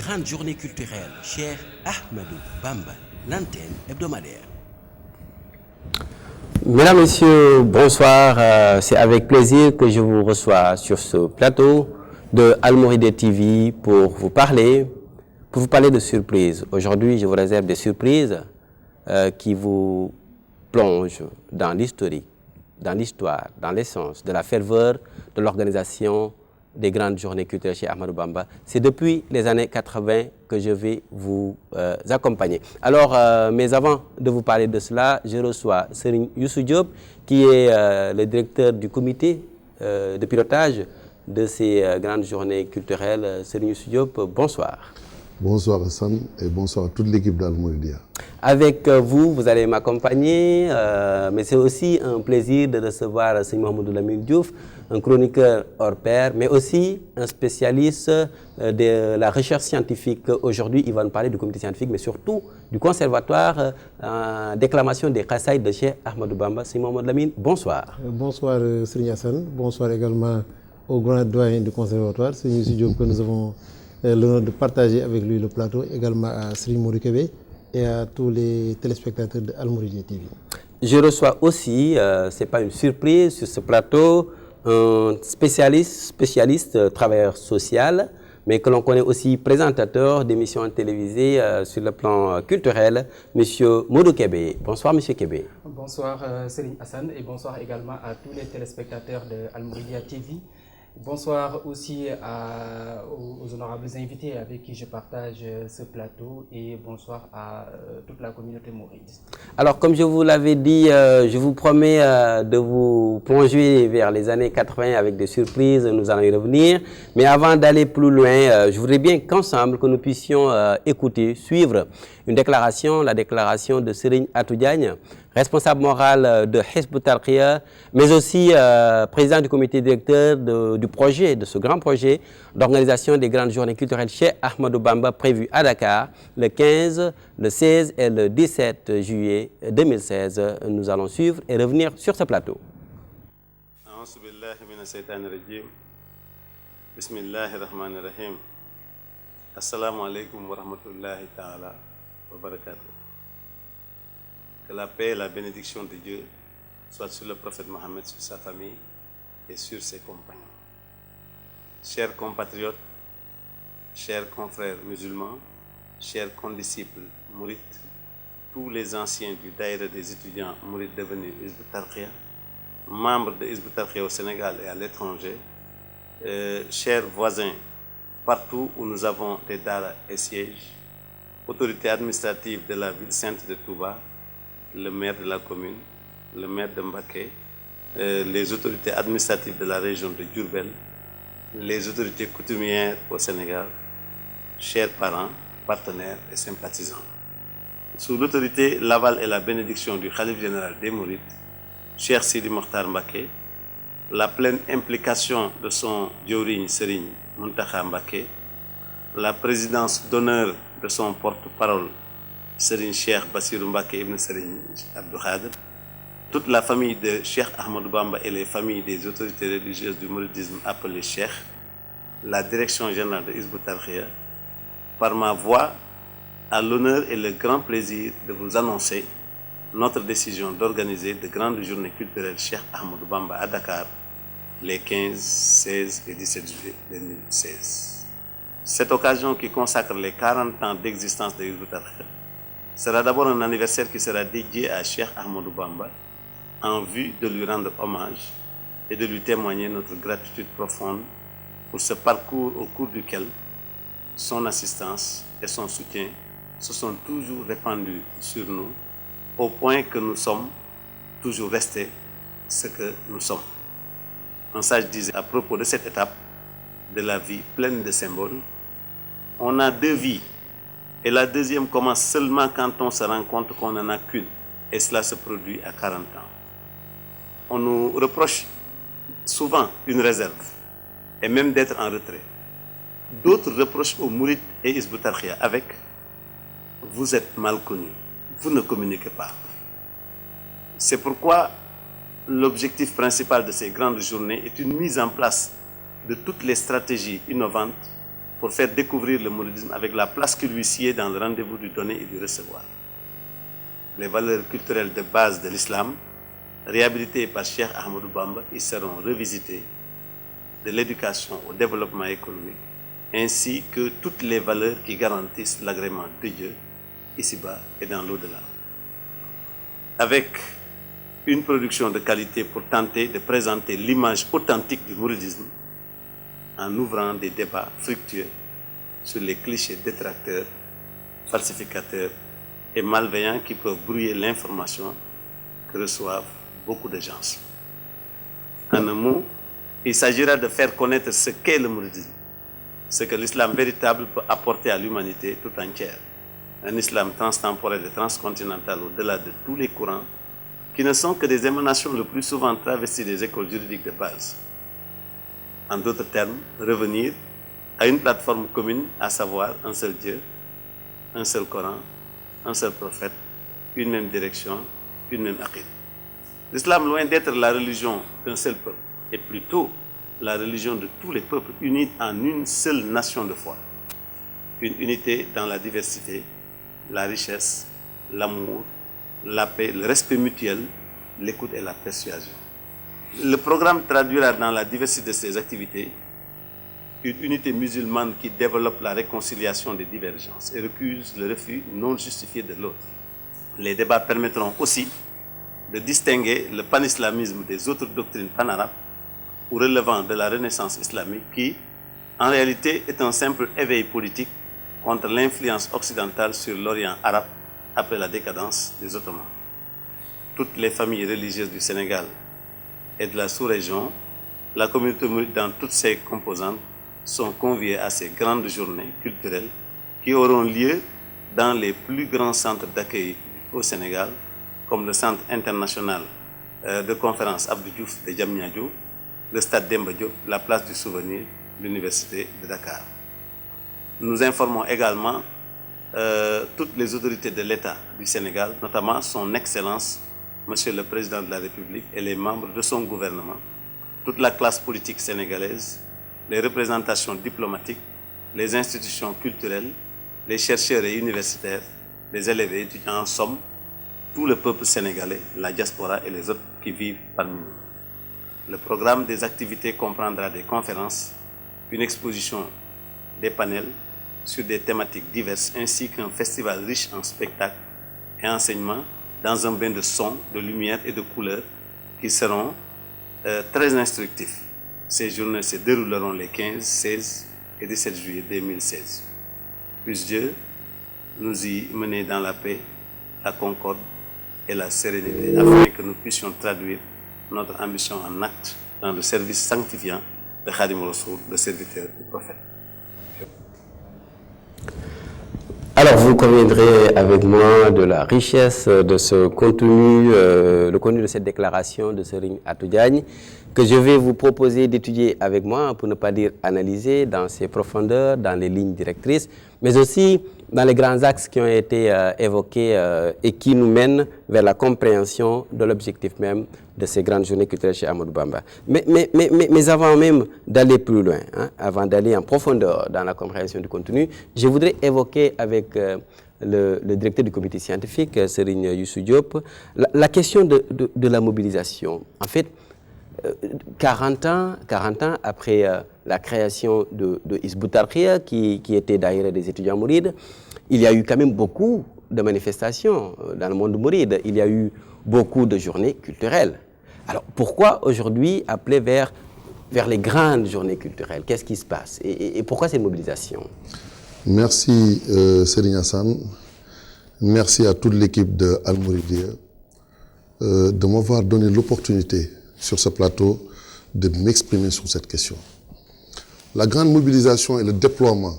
grande journée culturelle, Cheikh Ahmadou Bamba, l'antenne hebdomadaire. Mesdames, Messieurs, bonsoir. C'est avec plaisir que je vous reçois sur ce plateau de Al-Mouridiyyah TV pour vous parler de surprises. Aujourd'hui, je vous réserve des surprises qui vous plongent dans l'historique, dans l'histoire, dans l'essence de la ferveur de l'organisation des grandes journées culturelles chez Ahmadou Bamba. C'est depuis les années 80 que je vais vous accompagner. Alors, mais avant de vous parler de cela, je reçois Serigne Youssou Diop, qui est le directeur du comité de pilotage de ces grandes journées culturelles. Serigne Youssou Diop, bonsoir. Bonsoir Hassan et bonsoir à toute l'équipe d'Al-Mouridiyyah. Avec vous, vous allez m'accompagner, mais c'est aussi un plaisir de recevoir Serigne Mouhamadou Lamine Diouf, un chroniqueur hors pair, mais aussi un spécialiste de la recherche scientifique. Aujourd'hui, il va nous parler du comité scientifique, mais surtout du conservatoire déclamation des Khassaïd de Cheikh Ahmadou Bamba. Serigne Mouhamadou Lamine, bonsoir. Bonsoir Serigne Hassan, bonsoir également au grand doyen du conservatoire, Serigne Youssou Diop, que nous avons l'honneur de partager avec lui le plateau, également à Serigne Modou Kébé et à tous les téléspectateurs de Al-Mouridiyyah TV. Je reçois aussi, ce n'est pas une surprise, sur ce plateau, un spécialiste travailleur social, mais que l'on connaît aussi présentateur d'émissions télévisées sur le plan culturel, M. Modou Kébé. Bonsoir M. Kébé. Bonsoir Serigne Hassan et bonsoir également à tous les téléspectateurs de Al-Mouridiyyah TV. Bonsoir aussi aux honorables invités avec qui je partage ce plateau et bonsoir à toute la communauté mouride. Alors, comme je vous l'avais dit, je vous promets de vous plonger vers les années 80 avec des surprises, nous allons y revenir. Mais avant d'aller plus loin, je voudrais bien qu'ensemble, que nous puissions écouter, suivre une déclaration, la déclaration de Serigne Atou Diagne, responsable moral de Hizb ut-Tarqiyyah, mais aussi président du comité directeur du projet, de ce grand projet d'organisation des grandes journées culturelles chez Ahmadou Bamba prévues à Dakar le 15, le 16 et le 17 juillet 2016. Nous allons suivre et revenir sur ce plateau. Bismillahirrahmanirrahim. Assalamu alaikum wa rahmatullahi ta'ala wa barakatuh. Que la paix et la bénédiction de Dieu soient sur le prophète Mohammed, sur sa famille et sur ses compagnons. Chers compatriotes, chers confrères musulmans, chers condisciples mourides, tous les anciens du daïra des étudiants mourides devenus Hizb ut-Tarqiyyah, membres de Hizb ut-Tarqiyyah au Sénégal et à l'étranger, chers voisins, partout où nous avons des daras et sièges, autorités administratives de la ville sainte de Touba, le maire de la commune, le maire de Mbaké, les autorités administratives de la région de Diourbel, les autorités coutumières au Sénégal, chers parents, partenaires et sympathisants. Sous l'autorité, l'aval et la bénédiction du Khalife général des Mourides, cher Sidi Mokhtar Mbaké, la pleine implication de son Diorigne Serigne Mountakha Mbaké, la présidence d'honneur de son porte-parole Serigne Cheikh Bassirou Mbaké ibn Serigne Abdou Khadr, toute la famille de Cheikh Ahmadou Bamba et les familles des autorités religieuses du mouridisme appelées Cheikh, la direction générale de Hizb ut-Tarqiyyah, par ma voix, a l'honneur et le grand plaisir de vous annoncer notre décision d'organiser de grandes journées culturelles Cheikh Ahmadou Bamba à Dakar les 15, 16 et 17 juillet 2016. Cette occasion qui consacre les 40 ans d'existence de Hizb ut-Tarqiyyah sera d'abord un anniversaire qui sera dédié à Cheikh Ahmadou Bamba en vue de lui rendre hommage et de lui témoigner notre gratitude profonde pour ce parcours au cours duquel son assistance et son soutien se sont toujours répandus sur nous au point que nous sommes toujours restés ce que nous sommes. Un sage disait à propos de cette étape de la vie pleine de symboles, on a deux vies et la deuxième commence seulement quand on se rend compte qu'on n'en a qu'une et cela se produit à 40 ans. On nous reproche souvent une réserve et même d'être en retrait. D'autres reprochent aux mourides et Hizb ut-Tarqiyyah avec « vous êtes mal connus, vous ne communiquez pas ». C'est pourquoi l'objectif principal de ces grandes journées est une mise en place de toutes les stratégies innovantes pour faire découvrir le mouridisme avec la place qui lui sied dans le rendez-vous du donner et du recevoir. Les valeurs culturelles de base de l'islam, réhabilitées par Cheikh Ahmadou Bamba, y seront revisitées, de l'éducation au développement économique, ainsi que toutes les valeurs qui garantissent l'agrément de Dieu, ici-bas et dans l'au-delà. Avec une production de qualité pour tenter de présenter l'image authentique du mouridisme, en ouvrant des débats fructueux sur les clichés détracteurs, falsificateurs et malveillants qui peuvent brouiller l'information que reçoivent beaucoup de gens. En un mot, il s'agira de faire connaître ce qu'est le mouridisme, ce que l'islam véritable peut apporter à l'humanité tout entière. Un islam transtemporel et transcontinental au-delà de tous les courants, qui ne sont que des émanations le plus souvent travesties des écoles juridiques de base. En d'autres termes, revenir à une plateforme commune, à savoir un seul Dieu, un seul Coran, un seul prophète, une même direction, une même aqid. L'islam, loin d'être la religion d'un seul peuple, est plutôt la religion de tous les peuples unis en une seule nation de foi. Une unité dans la diversité, la richesse, l'amour, la paix, le respect mutuel, l'écoute et la persuasion. Le programme traduira dans la diversité de ses activités une unité musulmane qui développe la réconciliation des divergences et recuse le refus non justifié de l'autre. Les débats permettront aussi de distinguer le panislamisme des autres doctrines panarabes ou relevant de la Renaissance islamique qui, en réalité, est un simple éveil politique contre l'influence occidentale sur l'Orient arabe après la décadence des Ottomans. Toutes les familles religieuses du Sénégal et de la sous-région, la communauté mouride dans toutes ses composantes sont conviées à ces grandes journées culturelles qui auront lieu dans les plus grands centres d'accueil au Sénégal, comme le Centre international de conférence Abdou Diouf de Diamniadio, le Stade Demba Diop, la Place du Souvenir, l'Université de Dakar. Nous informons également toutes les autorités de l'État du Sénégal, notamment son Excellence, Monsieur le Président de la République et les membres de son gouvernement, toute la classe politique sénégalaise, les représentations diplomatiques, les institutions culturelles, les chercheurs et universitaires, les élèves et étudiants, en somme, tout le peuple sénégalais, la diaspora et les autres qui vivent parmi nous. Le programme des activités comprendra des conférences, une exposition, des panels sur des thématiques diverses, ainsi qu'un festival riche en spectacles et enseignements dans un bain de son, de lumière et de couleurs qui seront très instructifs. Ces journées se dérouleront les 15, 16 et 17 juillet 2016. Puisse Dieu nous y mener dans la paix, la concorde et la sérénité, afin que nous puissions traduire notre ambition en actes dans le service sanctifiant de Khadim Rassoul, le serviteur du prophète. Alors, vous conviendrez avec moi de la richesse de ce contenu, le contenu de cette déclaration de Serigne Atou Diagne, que je vais vous proposer d'étudier avec moi, pour ne pas dire analyser, dans ses profondeurs, dans les lignes directrices, mais aussi dans les grands axes qui ont été évoqués et qui nous mènent vers la compréhension de l'objectif même de ces grandes journées culturelles chez Ahmadou Bamba. Mais avant même d'aller plus loin, avant d'aller en profondeur dans la compréhension du contenu, je voudrais évoquer avec le directeur du comité scientifique, Serigne Youssou Diop, la question de la mobilisation. En fait, 40 ans après la création de Hizbut Tarqiyyah, qui était d'ailleurs des étudiants mourides, il y a eu quand même beaucoup de manifestations dans le monde mouride. Il y a eu beaucoup de journées culturelles. Alors pourquoi aujourd'hui appeler vers les grandes journées culturelles? Qu'est-ce qui se passe et pourquoi cette mobilisation? Merci Serigne Hassan. Merci à toute l'équipe de Al-Mouridiyyah de m'avoir donné l'opportunité sur ce plateau de m'exprimer sur cette question. La grande mobilisation et le déploiement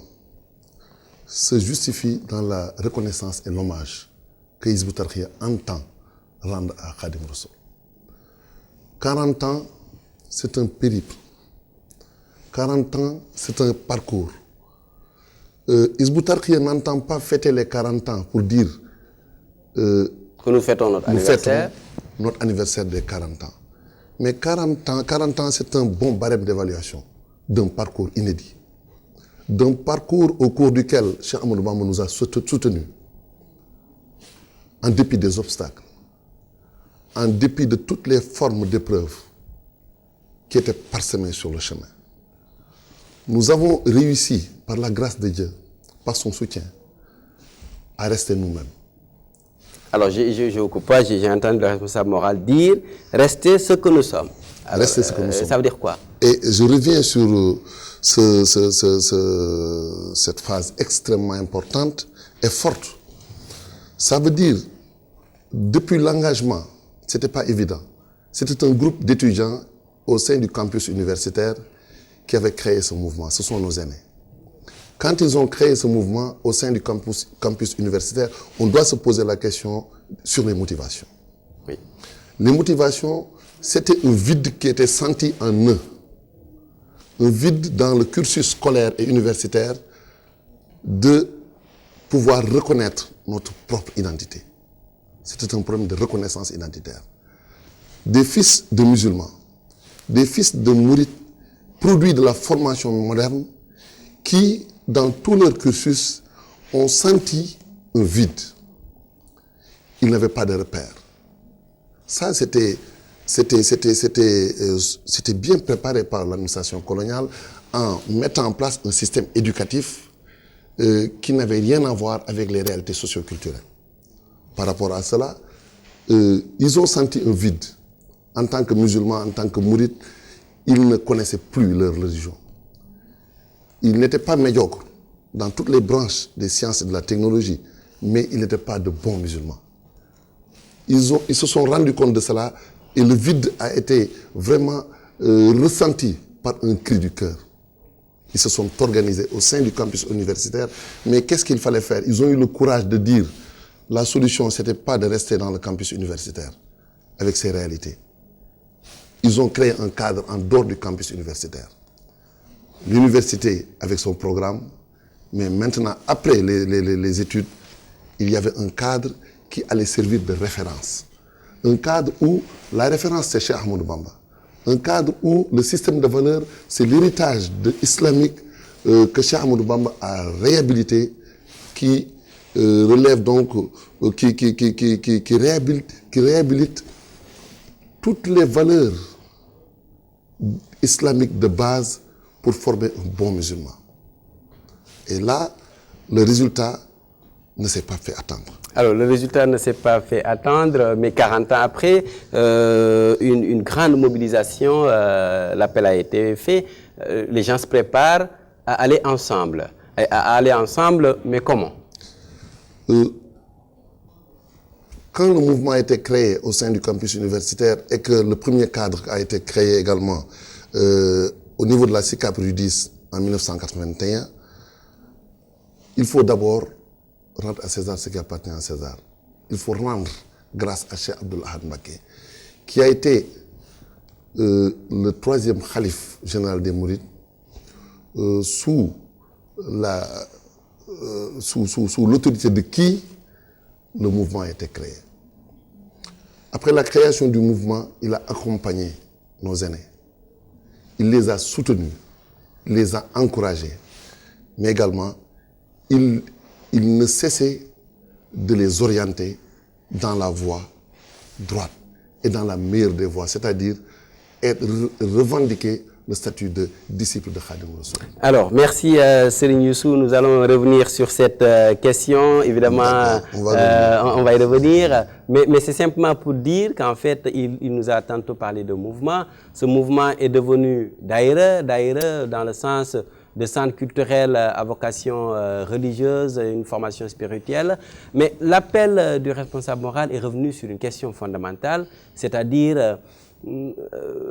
se justifient dans la reconnaissance et l'hommage que Hizbut Tarqiyyah entend rendre à Khadim Rassoul. 40 ans, c'est un périple. 40 ans, c'est un parcours. Hizbut Tarqiyyah n'entend pas fêter les 40 ans pour dire que nous fêtons notre anniversaire des 40 ans. Mais 40 ans, c'est un bon barème d'évaluation d'un parcours inédit. d'un parcours au cours duquel Cheikh Ahmadou Bamba nous a soutenus, en dépit des obstacles, en dépit de toutes les formes d'épreuves qui étaient parsemées sur le chemin. Nous avons réussi, par la grâce de Dieu, par son soutien, à rester nous-mêmes. Alors, je vous coupe pas, j'ai entendu le responsable moral dire « rester ce que nous sommes ». Rester ce que nous sommes. Ça veut dire quoi? Et je reviens sur cette phase extrêmement importante et forte. Ça veut dire, depuis l'engagement, ce n'était pas évident. C'était un groupe d'étudiants au sein du campus universitaire qui avait créé ce mouvement. Ce sont nos aînés. Quand ils ont créé ce mouvement au sein du campus universitaire, on doit se poser la question sur les motivations. Oui. Les motivations, c'était un vide qui était senti en eux. Un vide dans le cursus scolaire et universitaire de pouvoir reconnaître notre propre identité. C'était un problème de reconnaissance identitaire. Des fils de musulmans, des fils de mourides, produits de la formation moderne, qui, dans tout leur cursus, ont senti un vide. Ils n'avaient pas de repères. Ça, c'était bien préparé par l'administration coloniale en mettant en place un système éducatif qui n'avait rien à voir avec les réalités socio-culturelles. Par rapport à cela, ils ont senti un vide. En tant que musulmans, en tant que mourides, ils ne connaissaient plus leur religion. Ils n'étaient pas médiocres dans toutes les branches des sciences et de la technologie, mais ils n'étaient pas de bons musulmans. Ils se sont rendus compte de cela et le vide a été vraiment ressenti par un cri du cœur. Ils se sont organisés au sein du campus universitaire, mais qu'est-ce qu'il fallait faire? Ils ont eu le courage de dire la solution, ce n'était pas de rester dans le campus universitaire avec ses réalités. Ils ont créé un cadre en dehors du campus universitaire. L'université avec son programme, mais maintenant, après les études, il y avait un cadre qui allait servir de référence. Un cadre où la référence, c'est Cheikh Ahmadou Bamba. Un cadre où le système de valeurs, c'est l'héritage islamique que Cheikh Ahmadou Bamba a réhabilité, qui relève donc, qui réhabilite toutes les valeurs islamiques de base pour former un bon musulman. Et là, le résultat ne s'est pas fait attendre. Alors, le résultat ne s'est pas fait attendre, mais 40 ans après, une grande mobilisation, l'appel a été fait. Les gens se préparent à aller ensemble. Mais comment? Quand le mouvement a été créé au sein du campus universitaire et que le premier cadre a été créé également au niveau de la SICAP Rudis en 1981, il faut d'abord rendre à César ce qui appartient à César. Il faut rendre grâce à Cheikh Abdoul Ahad Mbacké, qui a été le troisième khalife général des Mourides sous l'autorité de qui le mouvement a été créé. Après la création du mouvement, il a accompagné nos aînés. Il les a soutenus, il les a encouragés, mais également il ne cessait de les orienter dans la voie droite et dans la meilleure des voies, c'est-à-dire revendiquer le statut de disciple de Khadim Rassoul. Alors, merci Serigne Youssou. Nous allons revenir sur cette question. Évidemment, on va y revenir. Mais c'est simplement pour dire qu'en fait, il nous a tantôt parlé de mouvement. Ce mouvement est devenu daïra dans le sens de centre culturel à vocation religieuse, une formation spirituelle. Mais l'appel du responsable moral est revenu sur une question fondamentale, c'est-à-dire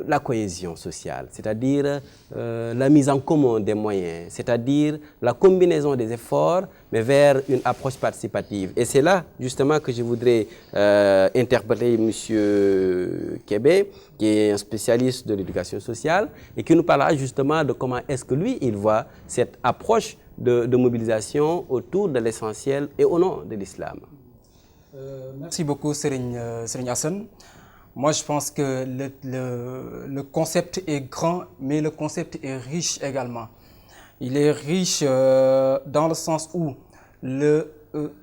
la cohésion sociale, c'est-à-dire la mise en commun des moyens, c'est-à-dire la combinaison des efforts, mais vers une approche participative. Et c'est là, justement, que je voudrais interpeller M. Kébé, qui est un spécialiste de l'éducation sociale, et qui nous parlera justement de comment est-ce que lui, il voit cette approche de mobilisation autour de l'essentiel et au nom de l'islam. Merci beaucoup, Serigne Assane. Moi, je pense que le concept est grand, mais le concept est riche également. Il est riche dans le sens où le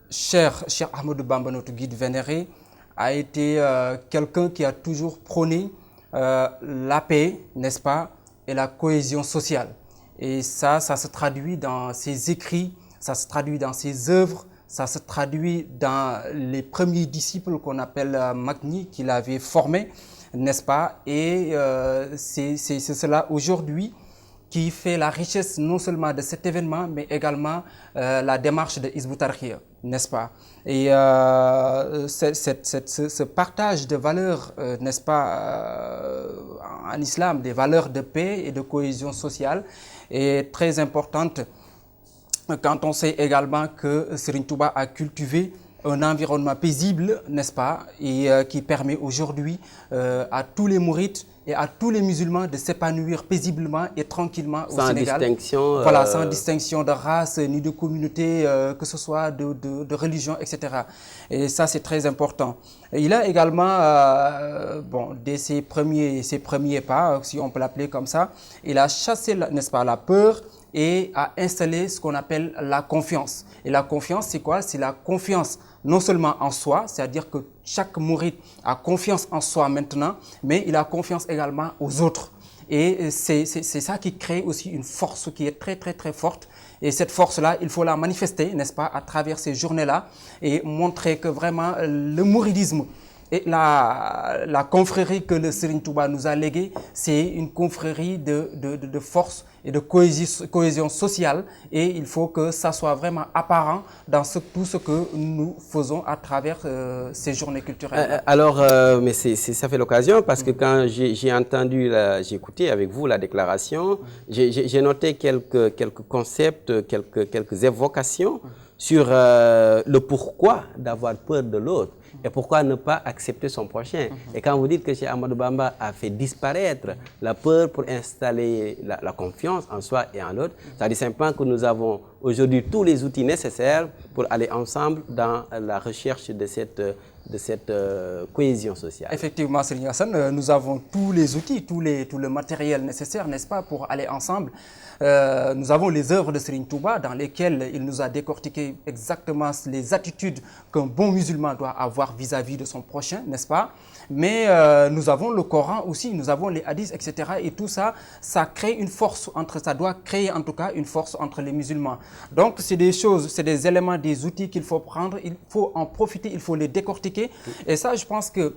cher Ahmadou Bamba, notre guide vénéré, a été quelqu'un qui a toujours prôné la paix, n'est-ce pas, et la cohésion sociale. Et ça se traduit dans ses écrits, ça se traduit dans ses œuvres, ça se traduit dans les premiers disciples qu'on appelle Magni, qu'il avait formés, n'est-ce pas? Et c'est cela aujourd'hui qui fait la richesse non seulement de cet événement, mais également la démarche de Hizbut Tarqiyyah, n'est-ce pas? Et ce partage de valeurs, n'est-ce pas, en islam, des valeurs de paix et de cohésion sociale, est très importante quand on sait également que Serigne Touba a cultivé un environnement paisible, n'est-ce pas, et qui permet aujourd'hui à tous les mourides et à tous les musulmans de s'épanouir paisiblement et tranquillement au Sénégal. Sans distinction. Voilà, sans distinction de race, ni de communauté, que ce soit de religion, etc. Et ça, c'est très important. Et il a également, bon, dès ses premiers pas, si on peut l'appeler comme ça, il a chassé, n'est-ce pas, la peur, et à installer ce qu'on appelle la confiance. Et la confiance, c'est quoi? C'est la confiance non seulement en soi, c'est-à-dire que chaque mouride a confiance en soi maintenant, mais il a confiance également aux autres. Et c'est ça qui crée aussi une force qui est très, très, très forte. Et cette force-là, il faut la manifester, n'est-ce pas, à travers ces journées-là, et montrer que vraiment le mouridisme et la confrérie que le Serigne Touba nous a léguée, c'est une confrérie de force et de cohésion sociale, et il faut que ça soit vraiment apparent dans tout ce que nous faisons à travers ces journées culturelles. Alors, mais ça fait l'occasion, parce que quand j'ai écouté avec vous la déclaration, j'ai noté quelques concepts, quelques évocations sur le pourquoi d'avoir peur de l'autre. Et pourquoi ne pas accepter son prochain? Et quand vous dites que Cheikh Ahmadou Bamba a fait disparaître la peur pour installer la confiance en soi et en l'autre, ça dit simplement que nous avons aujourd'hui tous les outils nécessaires pour aller ensemble dans la recherche de cette cohésion sociale. Effectivement, Serigne Assane, nous avons tous les outils, tout le matériel nécessaire, n'est-ce pas, pour aller ensemble. Nous avons les œuvres de Serigne Touba dans lesquelles il nous a décortiqué exactement les attitudes qu'un bon musulman doit avoir vis-à-vis de son prochain, n'est-ce pas? Mais nous avons le Coran aussi, nous avons les hadiths, etc. Et tout ça, ça crée une force ça doit créer en tout cas une force entre les musulmans. Donc c'est des choses, c'est des éléments, des outils qu'il faut prendre, il faut en profiter, il faut les décortiquer. Et ça, je pense que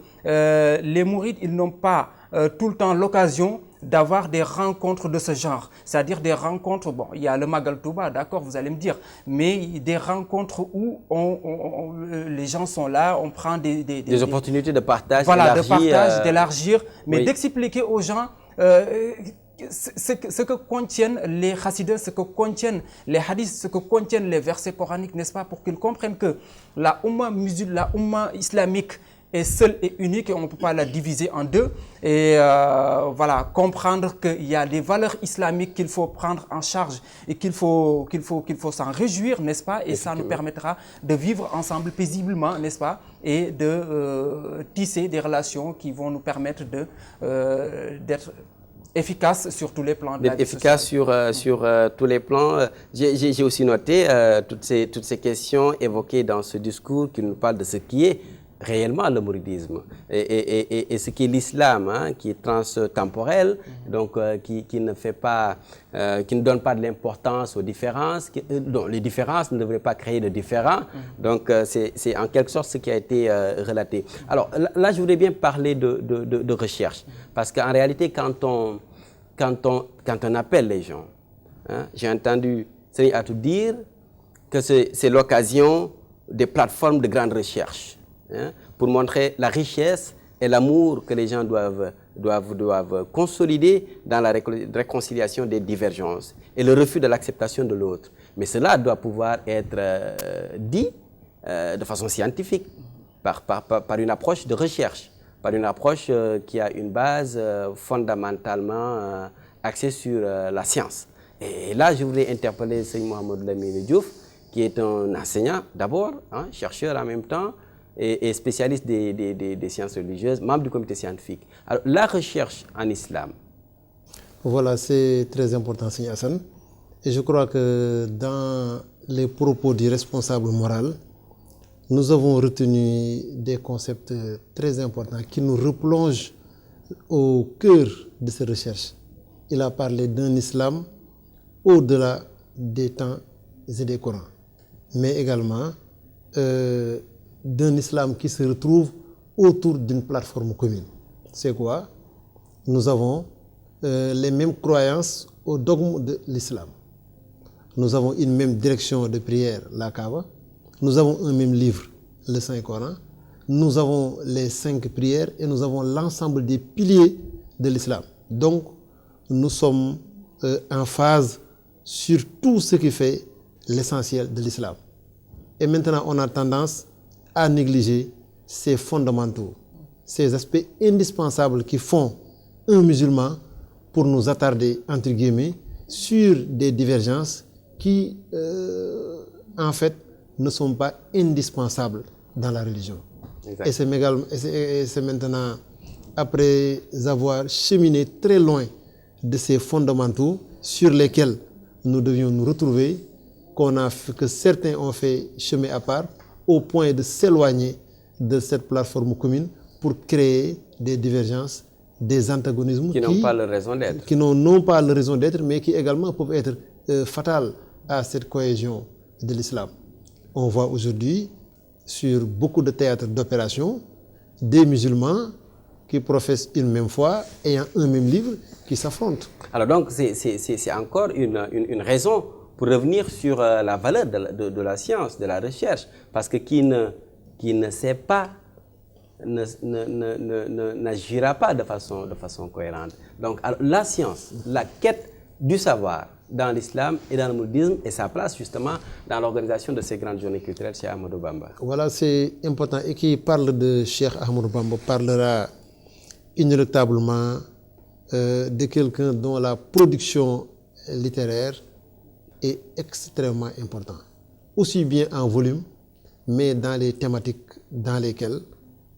les mourides, ils n'ont pas tout le temps l'occasion d'avoir des rencontres de ce genre. C'est-à-dire des rencontres, bon, il y a le Magal Touba, d'accord, vous allez me dire, mais des rencontres où les gens sont là, on prend des opportunités de partage, voilà, de partage, d'élargir, mais oui, d'expliquer aux gens ce que contiennent les chassidas, ce que contiennent les hadiths, ce que contiennent les versets coraniques, n'est-ce pas, pour qu'ils comprennent que la Oumma musulmane, la Oumma islamique est seule et unique et on ne peut pas la diviser en deux. Et voilà, comprendre qu'il y a des valeurs islamiques qu'il faut prendre en charge et qu'il faut s'en réjouir, n'est-ce pas? Et ça nous permettra de vivre ensemble paisiblement, n'est-ce pas? Et de tisser des relations qui vont nous permettre d'être efficace sur tous les plans. D'être efficace sur tous les plans. J'ai aussi noté toutes ces questions évoquées dans ce discours qui nous parlent de ce qui est réellement le mouridisme et ce qui est l'islam, hein, qui est transtemporel, donc qui ne donne pas de l'importance aux différences, dont les différences ne devraient pas créer de différends. Donc c'est en quelque sorte ce qui a été relaté. Alors là, je voudrais bien parler de recherche, parce qu'en réalité, quand on appelle les gens, hein, j'ai entendu Serigne Atou dire que c'est l'occasion des plateformes de grande recherche, hein, pour montrer la richesse et l'amour que les gens doivent consolider dans la réconciliation des divergences et le refus de l'acceptation de l'autre. Mais cela doit pouvoir être dit de façon scientifique, par une approche de recherche, par une approche qui a une base fondamentalement axée sur la science. Et là, je voudrais interpeller Serigne Mouhamadou Lamine Diouf, qui est un enseignant d'abord, hein, chercheur en même temps, et spécialiste des sciences religieuses, membre du comité scientifique. Alors, la recherche en islam. Voilà, c'est très important, Serigne Assane. Et je crois que dans les propos du responsable moral, nous avons retenu des concepts très importants qui nous replongent au cœur de ces recherches. Il a parlé d'un islam au-delà des temps et des Corans, mais également d'un islam qui se retrouve autour d'une plateforme commune. C'est quoi? Nous avons les mêmes croyances au dogme de l'islam. Nous avons une même direction de prière, la Kaaba. Nous avons un même livre, le Saint-Coran. Nous avons les 5 prières et nous avons l'ensemble des piliers de l'islam. Donc, nous sommes en phase sur tout ce qui fait l'essentiel de l'islam. Et maintenant, on a tendance à négliger ces fondamentaux, ces aspects indispensables qui font un musulman pour nous attarder, entre guillemets, sur des divergences qui, en fait, ne sont pas indispensables dans la religion. Exact. Et c'est maintenant, après avoir cheminé très loin de ces fondamentaux sur lesquels nous devions nous retrouver, que certains ont fait chemin à part au point de s'éloigner de cette plateforme commune pour créer des divergences, des antagonismes qui n'ont pas leur raison d'être. Qui n'ont pas leur raison d'être, mais qui également peuvent être fatales à cette cohésion de l'islam. On voit aujourd'hui sur beaucoup de théâtres d'opération des musulmans qui professent une même foi, ayant un même livre, qui s'affrontent. Alors donc c'est encore une raison pour revenir sur la valeur de la science, de la recherche, parce que qui ne sait pas n'agira pas de façon cohérente. Donc alors, la science, la quête du savoir dans l'islam et dans le mouridisme et sa place justement dans l'organisation de ces grandes journées culturelles chez Ahmadou Bamba. Voilà, c'est important. Et qui parle de Cheikh Ahmadou Bamba parlera inéluctablement de quelqu'un dont la production littéraire est extrêmement importante, aussi bien en volume, mais dans les thématiques dans lesquelles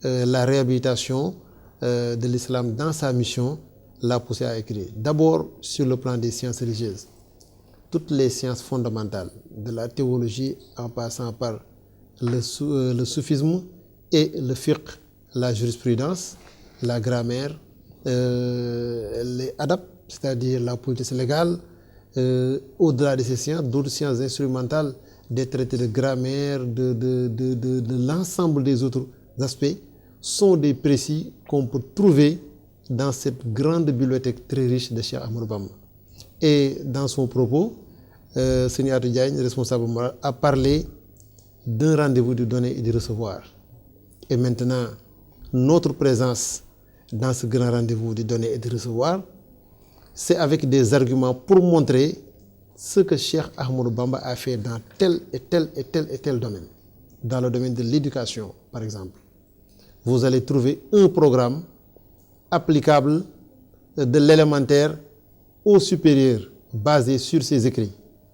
la réhabilitation de l'islam dans sa mission l'a poussé à écrire. D'abord sur le plan des sciences religieuses, toutes les sciences fondamentales, de la théologie en passant par le soufisme et le fiqh, la jurisprudence, la grammaire, les adab, c'est-à-dire la politique légale, au-delà de ces sciences, d'autres sciences instrumentales, des traités de grammaire, de l'ensemble des autres aspects, sont des précis qu'on peut trouver dans cette grande bibliothèque très riche de Cheikh Ahmadou Bamba. Et dans son propos, Seigneur Atou Diagne, responsable moral, a parlé d'un rendez-vous de donner et de recevoir. Et maintenant, notre présence dans ce grand rendez-vous de donner et de recevoir, c'est avec des arguments pour montrer ce que Cheikh Ahmadou Bamba a fait dans tel et tel et tel et tel domaine. Dans le domaine de l'éducation, par exemple, vous allez trouver un programme applicable de l'élémentaire au supérieur, basé sur ses écrits,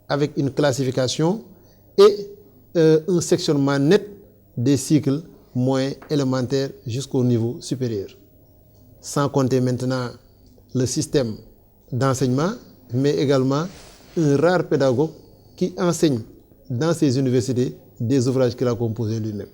avec une classification et un sectionnement net des cycles moyens élémentaires jusqu'au niveau supérieur. Sans compter maintenant le système d'enseignement, mais également un rare pédagogue qui enseigne dans ses universités des ouvrages qu'il a composés lui-même.